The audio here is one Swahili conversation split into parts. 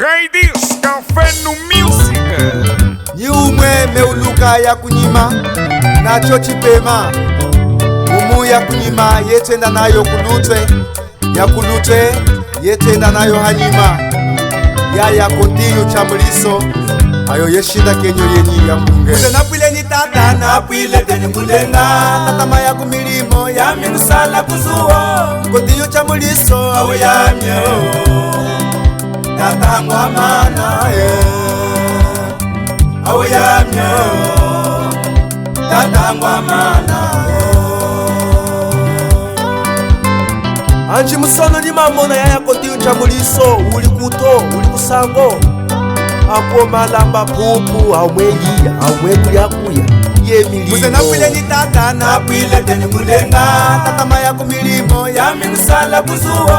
Raidis Café no Music. Ni umwe meuluka ya kunyima nacho chipema umu ya kunyima yetenda nayo kulutwe ya kulutwe yetenda nayo hanyima ya kontinyu chamuliso ayo yeshinda kenyo yenyi ya mbunge Kuse napwile ni tata napwile teni mulenga tatama ya kumilimo ya minusala kuzuo kontinyu chamuliso awo ya myo tata mwamana awo ya myo tata mwamana Anji musono ni mamona ya kontinyu chamuliso uli kuto uli kusango Ako malamba pupu awegu ya kuya ye milimo Muse napwile ni tata napwile teni mulenga tatama ya kumilimo ya minusala kuzuo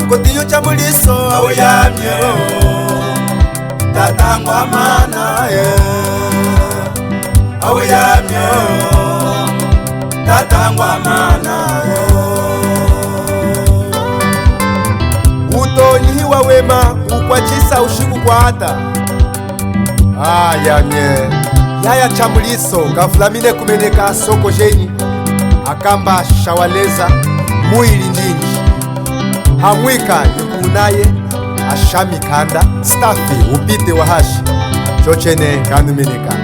kontinyu chamuliso awo ya myo tata mwamana awo ya myo tata mwamana Utonyihiwa wema ukwachisa ushiku kwa hata yaya chamuliso gafulamine kumeneka soko jeni akamba shawaleza muili ndinji hamwika yikunaye ashamikanda stafi upite wahashi chochene kanumeneka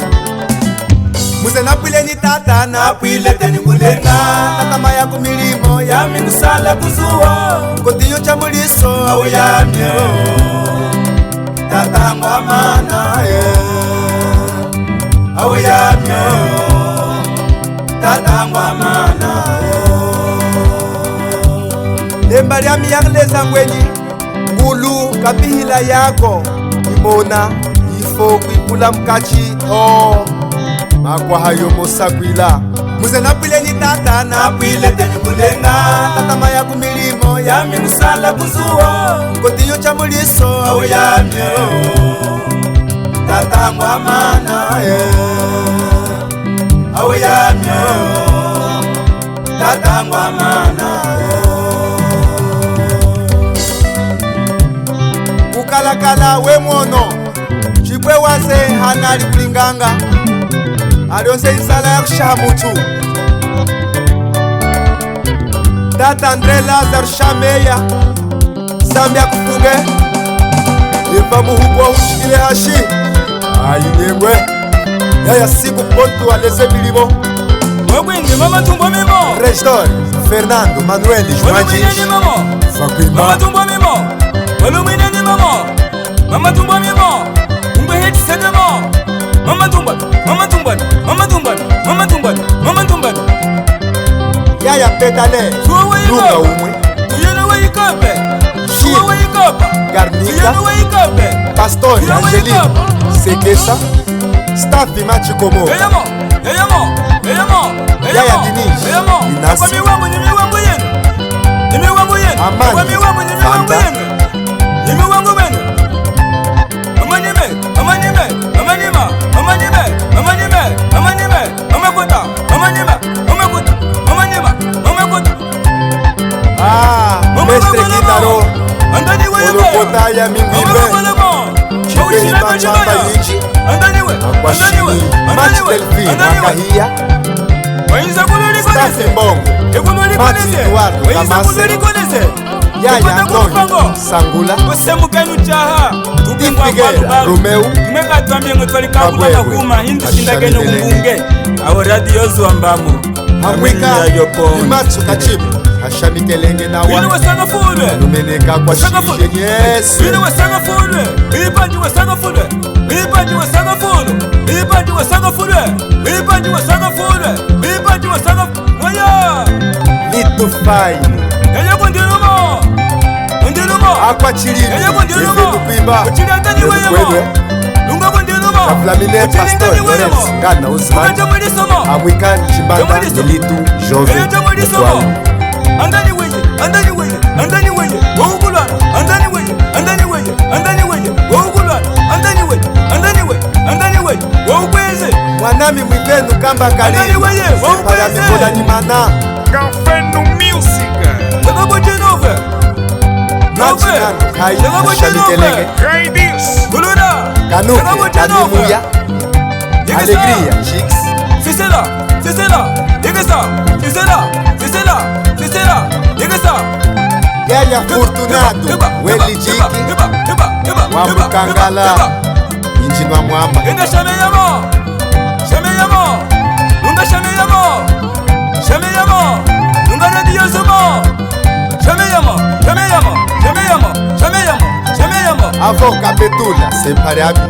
Muse napwile ni tata napwile teni mulenga tatama ya kumilimo ya minusala kuzuo kontinyu chamuliso awo ya myo tata mwamana awo ya myo tata mwamana Lemba lya miyakleza ngwenyi ngulu kapihila yako imona ifo kuipula mkachi makwa hayo mosakwila Muse napwile ni tata napwile teni mulenga tatama ya kumilimo ya minusala kuzuo kontinyu chamuliso awo ya myo tata mwamana awo ya myo tata mwamana Kukalakala we mwono chipwe waze hanali kulinganga alionse isala ya kushaha mutu Tata Andre Lazar Shameya Zambia kufunge Ifa muhubwa ushikile hashi Ayinengwe Yaya siku pontu aleze milimo Mwagwindi mama tumbo mimo Regidor Fernando Manuel Jumanjish Fakwima Mama tumbo mimo Walumine ni mama Mama tumbo mimo Ungwe heti sedemo Mama tumbani Mama tumbani Mama tumbani Mama tumbani Mama tumbani Yaya Petale Lunga umwe Tuyana wa ikape Suwa wa ikapa Garnica Tuyana wa ikape Pastori Angeline Sekesa Staffi Machikomo Eyamo Yaya Dinish Inasi Kwa miwangu ni miwangu yenu Ni miwangu yenu Amani Kwa miwangu ni miwangu yenu Ni miwangu wenu Amanime Amanima Amakuta Amanima Mestre Kitaro Olokota ya Mingwimbe Chipezi Machamba Yinji Akwashini Mach Delphine Makahia Staffi Mbongo Mati Eduardo Kamase Yaya Antonio Sangula Tifigera Romeu Kabwewe Ashamilenge Hamwika Imatsu Kachibu Ashamikelenge nawa Numeneka kwa shirije Yesu Litu Fine Akwa chilini Ifetu kuimba Kwedwe Kavlamine Pastor Lorenz Ngana Usman Hamwika Chimbanda Nilitu Jove Mutwalu Andani weye Waukulana Andani weye Waukweze Mwanami mwivenu kamba kali Separa mikola ni mana Café no Music. Wakabote nove Natsinando kai shamikeleke Raidis. Kuluna. Kanuke Kadimuya Alegria Chicks C'est là, Yegasa, c'est là, Yegasa. Yaya Fortunado Weli Jiki Wambukangala Injinwa Mwamba Inga Shameyamo, Nunga Radio Zumo, Shameyamo. Avoka Betula Separabi